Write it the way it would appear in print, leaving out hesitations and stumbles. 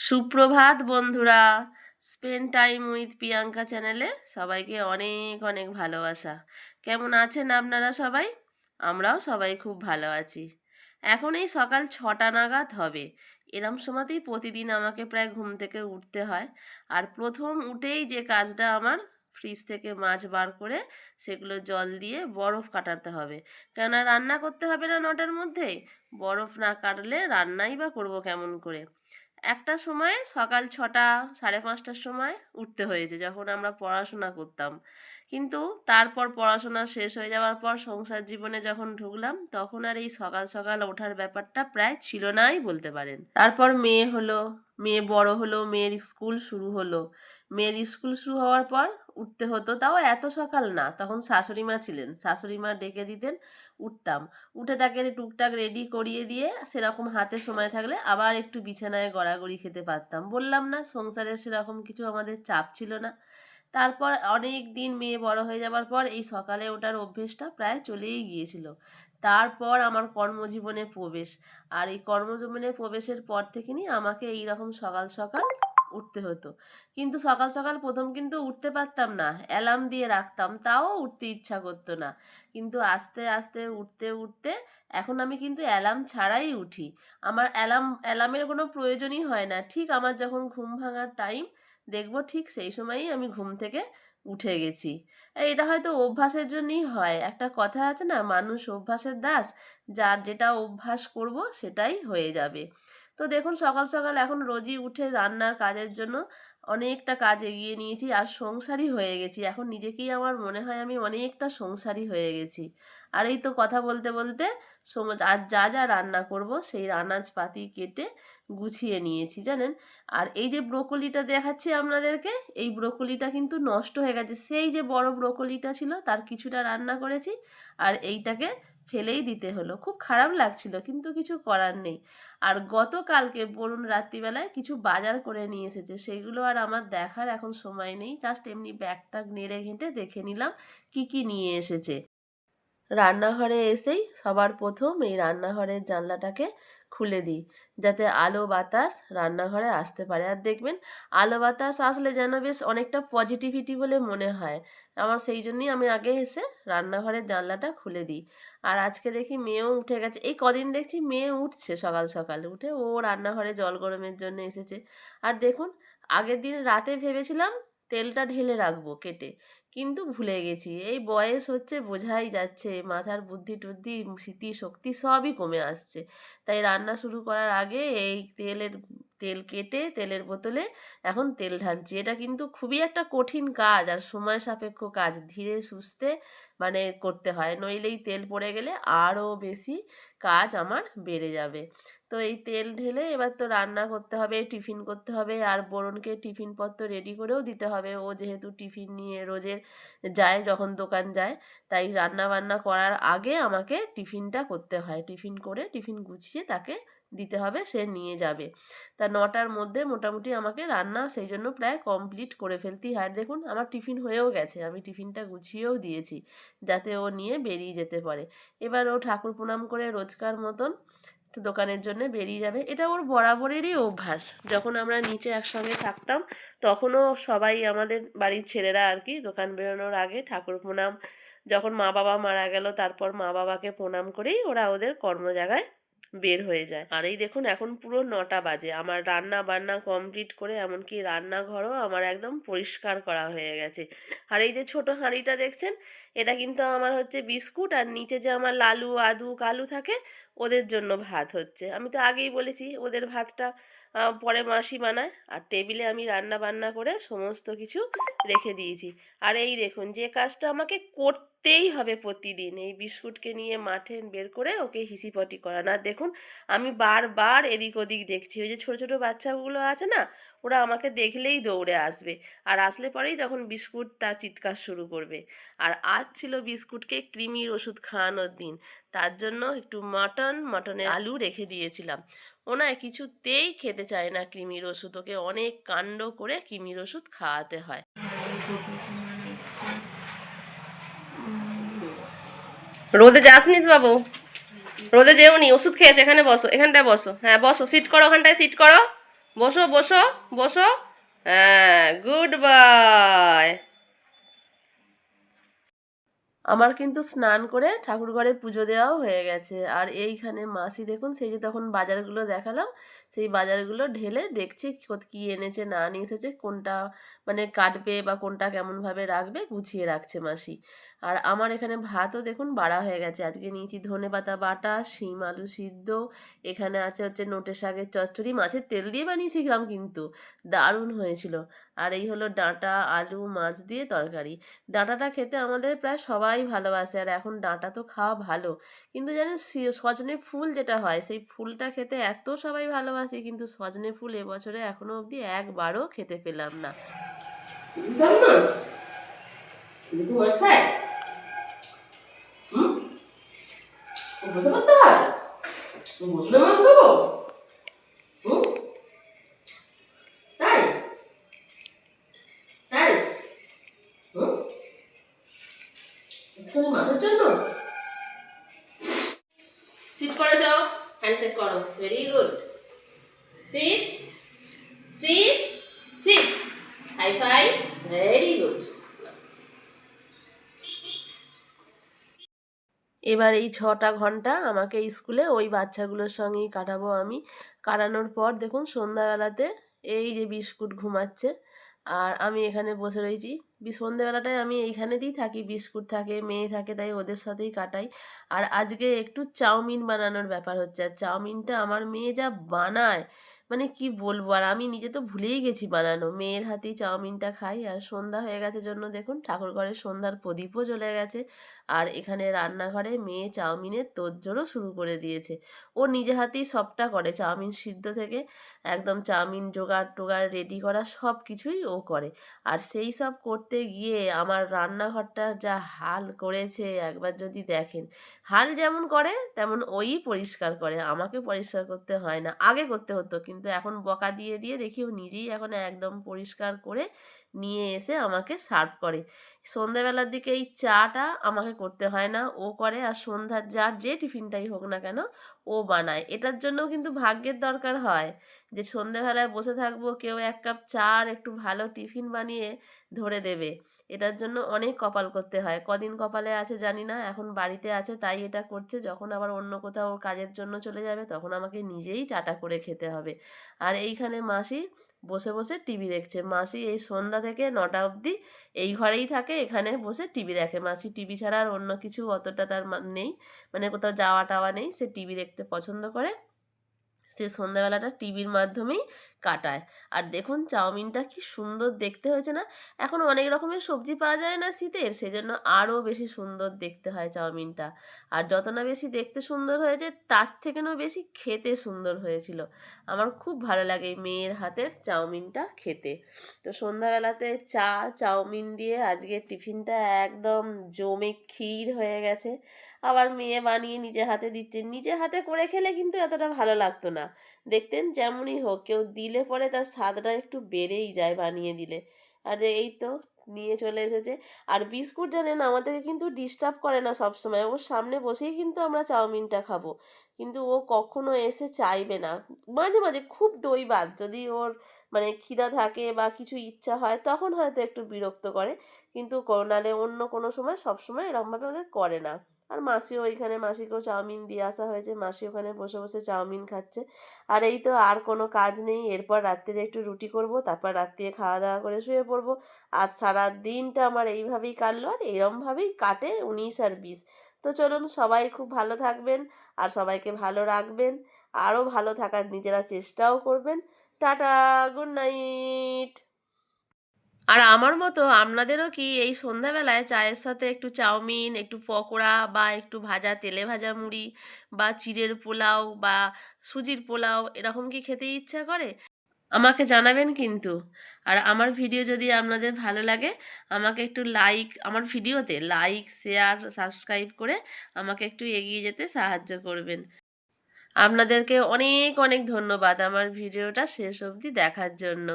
সুপ্রভাত বন্ধুরা, spend time with Priyanka চ্যানেলে সবাইকে অনেক অনেক ভালোবাসা। কেমন আছেন আপনারা সবাই? আমরাও সবাই খুব ভালো আছি। এখন এই সকাল 6টা নাগাদ হবে। এরম সময়তেই প্রতিদিন আমাকে প্রায় ঘুম থেকে উঠতে হয়। আর প্রথম উঠেই যে কাজটা আমার, ফ্রিজ থেকে মাছ বার করে সেগুলো জল দিয়ে বরফ কাটাতে হবে। কেননা রান্না করতে হবে না 9টার মধ্যেই। বরফ না কাটলে রান্নাই বা করবো কেমন করে। একটা সময় সকাল 6টা 5:30টার সময় উঠতে হয়েছে যখন আমরা পড়াশোনা করতাম। কিন্তু তারপর পড়াশোনা শেষ হয়ে যাওয়ার পর সংসার জীবনে যখন ঢুকলাম তখন আর এই সকাল সকাল ওঠার ব্যাপারটা প্রায় ছিল নাই বলতে পারেন। তারপর মেয়ে হলো, মেয়ে বড় হলো, মেয়ের স্কুল শুরু হলো। মেয়ের স্কুল শুরু হওয়ার পর উঠতে হতো, তাও এত সকাল না, তখন শাশুড়ি মা ছিলেন, শাশুড়ি মা ডেকে দিতেন, উঠতাম। উঠে তাকে টুকটাক রেডি করিয়ে দিয়ে সেরকম হাতে সময় থাকলে আবার একটু বিছানায় গড়াগড়ি খেতে পারতাম। বললাম না, সংসারে সেরকম কিছু আমাদের চাপ ছিল না। তারপর অনেক দিন মেয়ে বড় হয়ে যাবার পর এই সকালে ওঠার অভ্যেসটা প্রায় চলেই গিয়েছিল। তারপর আমার কর্মজীবনে প্রবেশ। আর এই কর্মজীবনে প্রবেশের পর থেকে নিয়ে আমাকে এই রকম সকাল সকাল উঠতে হতো। কিন্তু সকাল সকাল প্রথম কিন্তু উঠতে পারতাম না, অ্যালার্ম দিয়ে রাখতাম, তাও উঠতে ইচ্ছা করতো না। কিন্তু আস্তে আস্তে উঠতে উঠতে এখন আমি কিন্তু অ্যালার্ম ছাড়াই উঠি। আমার অ্যালার্মের কোনো প্রয়োজনই হয় না। ঠিক আমার যখন ঘুম ভাঙার টাইম দেখব, ঠিক সেই সময়ই আমি ঘুম থেকে উঠে গেছি। আর এটা হয়তো অভ্যাসের জন্যই হয়। একটা কথা আছে না, মানুষ অভ্যাসের দাস। যার যেটা অভ্যাস করব সেটাই হয়ে যাবে। তো দেখুন, সকাল সকাল এখন রোজই উঠে রান্নার কাজের জন্য অনেকটা কাজ এগিয়ে নিয়েছি আর সংসারী হয়ে গেছি। এখন নিজেকেই আমার মনে হয় আমি অনেকটা সংসারী হয়ে গেছি। আর এই তো কথা বলতে বলতে আজ যা যা রান্না করব সেই আনাজপাতি কেটে গুছিয়ে নিয়েছি জানেন। আর এই যে ব্রোকলিটা দেখাচ্ছি আপনাদেরকে, এই ব্রোকলিটা কিন্তু নষ্ট হয়ে গেছে। সেই যে বড় ব্রোকলিটা ছিল তার কিছুটা রান্না করেছি, আর এইটাকে ফেলেই দিতে হলো। খুব খারাপ লাগছিল, কিন্তু কিছু করার নেই। আর গতকালকে বরুণ রাত্রিবেলায় কিছু বাজার করে নিয়ে এসেছে, সেইগুলো আর আমার দেখার এখন সময় নেই। জাস্ট এমনি ব্যাগটা নেড়ে ঘেঁটে দেখে নিলাম কি কি নিয়ে এসেছে। রান্নাঘরে এসেই সবার প্রথম এই রান্নাঘরের জানলাটাকে খুলে দিই, যাতে আলো বাতাস রান্নাঘরে আসতে পারে। আর দেখবেন, আলো বাতাস আসলে যেন বেশ অনেকটা পজিটিভিটি বলে মনে হয় আমার। সেই জন্যই আমি আগে এসে রান্নাঘরের জানলাটা খুলে দিই। আর আজকে দেখি মেয়েও উঠে গেছে। এই কদিন দেখছি মেয়ে উঠছে সকাল সকাল, উঠে ও রান্নাঘরে জল গরমের জন্য এসেছে। আর দেখুন, আগের দিন রাতে ভেবেছিলাম তেলটা ঢেলে রাখবো কেটে, কিন্তু ভুলে গেছি। এই বয়স হচ্ছে, বোঝাই যাচ্ছে, মাথার বুদ্ধি টুদ্ধি স্মৃতি শক্তি সবই কমে আসছে। তাই রান্না শুরু করার আগে এই তেল কেটে তেলের বোতলে এখন তেল ঢালছি। এটা কিন্তু খুবই একটা কঠিন কাজ আর সময় সাপেক্ষ কাজ, ধীরে সুস্থে মানে করতে হয়, নইলেই তেল পড়ে গেলে আরও বেশি কাজ আমার বেড়ে যাবে। তো এই তেল ঢেলে এবার তো রান্না করতে হবে, টিফিন করতে হবে, আর বোরনকে টিফিনপত্র রেডি করেও দিতে হবে। ও যেহেতু টিফিন নিয়ে রোজের যায়, যখন দোকান যায়, তাই রান্না বান্না করার আগে আমাকে টিফিনটা করতে হয়। টিফিন করে টিফিন গুছিয়ে তাকে দিতে হবে, সে নিয়ে যাবে। তা 9টার মধ্যে মোটামুটি আমাকে রান্না সেই জন্য প্রায় কমপ্লিট করে ফেলতেই হয়। দেখুন, আমার টিফিন হয়েও গেছে, আমি টিফিনটা গুছিয়েও দিয়েছি যাতে ও নিয়ে বেরিয়ে যেতে পারে। এবার ও ঠাকুর প্রণাম করে রোজকার মতন তো দোকানের জন্য বেরিয়ে যাবে। এটা ওর বরাবরেরই অভ্যাস। যখন আমরা নিচে একসঙ্গে থাকতাম তখনও সবাই, আমাদের বাড়ির ছেলেরা আর কি, দোকান বেরোনোর আগে ঠাকুর প্রণাম, যখন মা বাবা মারা গেল তারপর মা বাবাকে প্রণাম করেই ওরা ওদের কর্মজায়গায় বের হয়ে যায়। আর এই দেখুন, এখন পুরো 9টা বাজে, আমার রান্না বান্না কমপ্লিট করে এমনকি রান্নাঘরও আমার একদম পরিষ্কার করা হয়ে গেছে। আর এই যে ছোট হাঁড়িটা দেখছেন, এটা কিন্তু আমার হচ্ছে বিস্কুট, আর নিচে যে আমার লালু আদু কালু থাকে ওদের জন্য ভাত হচ্ছে। আমি তো আগেই বলেছি ওদের ভাতটা পরে মাসি বানায়। আর টেবিলে আমি রান্না বান্না করে সমস্ত কিছু রেখে দিয়েছি। আর এই দেখুন, যে কাজটা আমাকে করতেই হবে প্রতিদিন, এই বিস্কুটকে নিয়ে মাঠে বের করে ওকে হিসিপটি করানো। আর দেখুন, আমি বারবার এদিক ওদিক দেখছি। ওই যে ছোটো ছোটো বাচ্চাগুলো আছে না, ওরা আমাকে দেখলেই দৌড়ে আসবে, আর আসলে পরেই তখন বিস্কুট তার চিৎকার শুরু করবে। আর আজ ছিল বিস্কুটকে কৃমির ওষুধ খাওয়ানোর দিন, তার জন্য একটু মটনের আলু রেখে দিয়েছিলাম। ও না কিছুতেই খেতে চায় না কৃমির ওষুধ, ওকে অনেক কাণ্ড করে কৃমির ওষুধ খাওয়াতে হয়। রোদে যাসনিস বাবু, রোদে যেওনি, ওষুধ খেয়েছে। এখানে বসো, এখানটায় বসো, হ্যাঁ বসো, সিট করো, ওখানটায় সিট করো, বসো বসো বসো। হ্যাঁ, গুড বয়। আমার কিন্তু স্নান করে ঠাকুর ঘরে পুজো দেওয়াও হয়ে গেছে। আর এইখানে মাসি দেখুন, সেই যে তখন বাজারগুলো দেখালাম, সেই বাজারগুলো ঢেলে দেখছে কি এনেছে না নিয়ে এসেছে, কোনটা মানে কাটবে বা কোনটা কেমনভাবে রাখবে গুছিয়ে রাখছে মাসি। আর আমার এখানে ভাতও দেখুন বাড়া হয়ে গেছে। আজকে নিয়েছি ধনেপাতা বাটা, শিম আলু সিদ্ধ, এখানে আছে হচ্ছে নোটে শাকের চচ্চড়ি, মাছের তেল দিয়ে বানিয়েছিলাম কিন্তু দারুণ হয়েছিল। আর এই হলো ডাঁটা আলু মাছ দিয়ে তরকারি। ডাঁটাটা খেতে আমাদের প্রায় সবাই ভালোবাসে, আর এখন ডাঁটা তো খাওয়া ভালো। কিন্তু জানেন সজনে ফুল যেটা হয়, সেই ফুলটা খেতে এত সবাই ভালোবাসে, কিন্তু সজনে ফুল এবছরে এখনো অবধি একবারও খেতে পেলাম না। বসে করতে হয়, বসলে মাছ দেবো। তাই তাই মাছের জন্য সিট করে যাও, হ্যান্ডশেক করো, very good. Sit sit sit, high five, very good. এবার এই 6টা ঘন্টা আমাকে স্কুলে ওই বাচ্চাগুলোর সঙ্গেই কাটাবো আমি। কাটানোর পর দেখুন সন্ধ্যাবেলাতে এই যে বিস্কুট ঘুমাচ্ছে, আর আমি এখানে বসে রয়েছি। সন্ধ্যেবেলাটায় আমি এইখানেতেই থাকি, বিস্কুট থাকে মেয়ে থাকে, তাই ওদের সাথেই কাটাই। আর আজকে একটু চাউমিন বানানোর ব্যাপার হচ্ছে, আর চাউমিনটা আমার মেয়ে যা বানায় মানে কি বলবো, আর আমি নিজে তো ভুলেই গেছি বানানো, মেয়ের হাতেই চাউমিনটা খাই। আর সন্ধ্যা হয়ে গেছে জন্য দেখুন ঠাকুর ঘরে সন্ধ্যার প্রদীপও জ্বলে গেছে। আর এখানে রান্নাঘরে মেয়ে চাউমিনের তোড়জোড়ও শুরু করে দিয়েছে। ও নিজে হাতেই সবটা করে, চাউমিন সিদ্ধ থেকে একদম চাউমিন জোগাড় টোগাড় রেডি করা সব কিছুই ও করে। আর সেই সব করতে গিয়ে আমার রান্নাঘরটা যা হাল করেছে একবার যদি দেখেন। হাল যেমন করে তেমন ওই পরিষ্কার করে, আমাকে পরিষ্কার করতে হয় না। আগে করতে হতো, কিন্তু এখন বকা দিয়ে দিয়ে দেখি ও নিজেই এখন একদম পরিষ্কার করে নিয়ে এসে আমাকে সার্ভ করে। সন্ধ্যাবেলার দিকে এই চাটা আমাকে করতে হয় না, ও করে। আর সন্ধ্যার যার যে টিফিনটাই হোক না কেন ও বানায়। এটার জন্যও কিন্তু ভাগ্যের দরকার হয়, যে সন্ধ্যেবেলায় বসে থাকবো, কেউ 1 কাপ চা আর একটু ভালো টিফিন বানিয়ে ধরে দেবে। এটার জন্য অনেক কপাল করতে হয়। কদিন কপালে আছে জানি না, এখন বাড়িতে আছে তাই এটা করছে। যখন আবার অন্য কোথাও ওর কাজের জন্য চলে যাবে তখন আমাকে নিজেই চাটা করে খেতে হবে। আর এইখানে মাসি বসে বসে টিভি দেখছে। মাসি এই সন্ধ্যা থেকে 9টা অবধি এই ঘরেই থাকে, এখানে বসে টিভি দেখে। মাসি টিভি ছাড়া আর অন্য কিছু অতটা তার নেই, মানে কোথাও যাওয়া টাওয়া নেই, সে টিভি দেখতে পছন্দ করে। সে সন্ধ্যাবেলাটা টিভির মাধ্যমেই কাটায়। আর দেখুন চাউমিনটা কি সুন্দর দেখতে হয়েছে না? এখন অনেক রকমের সবজি পাওয়া যায় না শীতের, সেজন্য আরও বেশি সুন্দর দেখতে হয় চাউমিনটা। আর যত না বেশি দেখতে সুন্দর হয়েছে তার থেকেও বেশি খেতে সুন্দর হয়েছিল। আমার খুব ভালো লাগে এই মেয়ের হাতের চাউমিনটা খেতে। তো সন্ধ্যাবেলাতে চা চাউমিন দিয়ে আজকের টিফিনটা একদম জমে ক্ষীর হয়ে গেছে। আবার মেয়ে বানিয়ে নিজে হাতে দিচ্ছে, নিজে হাতে করে খেলে কিন্তু এতটা ভালো লাগতো না। দেখতেন যেমনই হোক কেউ দিলে পরে তার স্বাদটা একটু বেড়েই যায় বানিয়ে দিলে। আর এই তো নিয়ে চলে এসেছে। আর বিস্কুট জানেন আমাদেরকে কিন্তু ডিস্টার্ব করে না সব সময়, ওর সামনে বসেই কিন্তু আমরা চাউমিনটা খাবো, কিন্তু ও কখনো এসে চাইবে না। মাঝে মাঝে খুব দৈবাত যদি ওর মানে খিদা থাকে বা কিছু ইচ্ছা হয় তখন হয়তো একটু বিরক্ত করে, কিন্তু নাহলে অন্য কোনো সময় সব সময় এরকমভাবে ওদের করে না। আর মাসিও ওইখানে, মাসিকেও চাউমিন দিয়ে আসা হয়েছে, মাসি ওখানে বসে বসে চাউমিন খাচ্ছে। আর এই তো আর কোনো কাজ নেই, এরপর রাত্রিরে একটু রুটি করব, তারপর রাত্রিরে খাওয়া দাওয়া করে শুয়ে পড়বো। আজ সারা দিনটা আমার এইভাবেই কাটলো, আর এরমভাবেই কাটে 19 আর 20। তো চলুন সবাই খুব ভালো থাকবেন, আর সবাইকে ভালো রাখবেন, আরও ভালো থাকার নিজেরা চেষ্টাও করবেন। Tata, good night. আর আমার মতো আপনাদেরও কি এই সন্ধ্যাবেলায় চায়ের সাথে একটু চাউমিন, একটু পকোড়া বা একটু ভাজা তেলে ভাজা মুড়ি বা চিড়ের পোলাও বা সুজির পোলাও এরকম কি খেতে ইচ্ছা করে? আমাকে জানাবেন কিন্তু। আর আমার ভিডিও যদি আপনাদের ভালো লাগে আমাকে একটু আমার ভিডিওতে লাইক শেয়ার সাবস্ক্রাইব করে আমাকে একটু এগিয়ে যেতে সাহায্য করবেন। আপনাদেরকে অনেক অনেক ধন্যবাদ আমার ভিডিওটা শেষ অবধি দেখার জন্য।